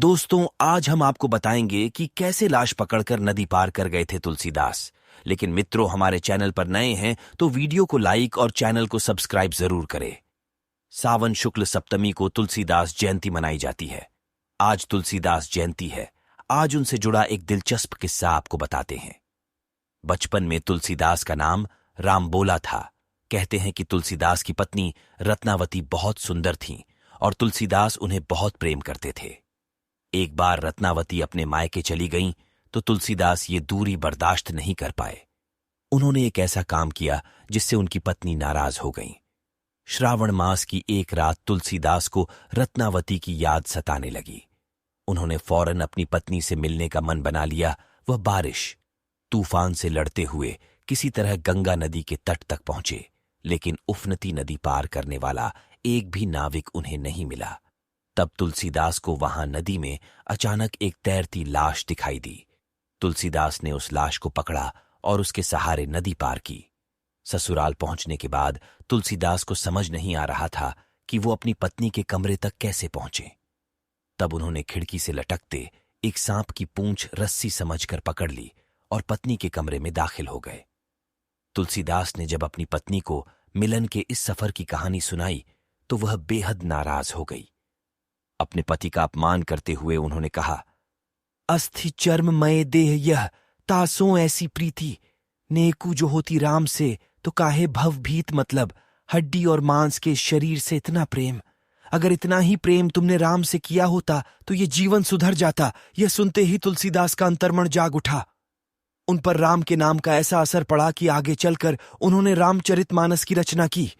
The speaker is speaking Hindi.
दोस्तों, आज हम आपको बताएंगे कि कैसे लाश पकड़कर नदी पार कर गए थे तुलसीदास। लेकिन मित्रों, हमारे चैनल पर नए हैं तो वीडियो को लाइक और चैनल को सब्सक्राइब जरूर करें। सावन शुक्ल सप्तमी को तुलसीदास जयंती मनाई जाती है। आज तुलसीदास जयंती है। आज उनसे जुड़ा एक दिलचस्प किस्सा आपको बताते हैं। बचपन में तुलसीदास का नाम रामबोला था। कहते हैं कि तुलसीदास की पत्नी रत्नावती बहुत सुंदर थीं और तुलसीदास उन्हें बहुत प्रेम करते थे। एक बार रत्नावती अपने मायके चली गईं तो तुलसीदास ये दूरी बर्दाश्त नहीं कर पाए। उन्होंने एक ऐसा काम किया जिससे उनकी पत्नी नाराज हो गईं। श्रावण मास की एक रात तुलसीदास को रत्नावती की याद सताने लगी। उन्होंने फौरन अपनी पत्नी से मिलने का मन बना लिया। वह बारिश, तूफान से लड़ते हुए किसी तरह गंगा नदी के तट तक पहुंचे, लेकिन उफनती नदी पार करने वाला एक भी नाविक उन्हें नहीं मिला। तब तुलसीदास को वहां नदी में अचानक एक तैरती लाश दिखाई दी। तुलसीदास ने उस लाश को पकड़ा और उसके सहारे नदी पार की। ससुराल पहुंचने के बाद तुलसीदास को समझ नहीं आ रहा था कि वो अपनी पत्नी के कमरे तक कैसे पहुंचे। तब उन्होंने खिड़की से लटकते एक सांप की पूंछ रस्सी समझकर पकड़ ली और पत्नी के कमरे में दाखिल हो गए। तुलसीदास ने जब अपनी पत्नी को मिलन के इस सफर की कहानी सुनाई तो वह बेहद नाराज हो गई। अपने पति का अपमान करते हुए उन्होंने कहा, अस्थि चर्म मय देह यह तासों ऐसी प्रीति, नेकू जो होती राम से तो काहे भव भीत। मतलब हड्डी और मांस के शरीर से इतना प्रेम, अगर इतना ही प्रेम तुमने राम से किया होता तो ये जीवन सुधर जाता। यह सुनते ही तुलसीदास का अंतर्मन जाग उठा। उन पर राम के नाम का ऐसा असर पड़ा कि आगे चलकर उन्होंने रामचरितमानस की रचना की।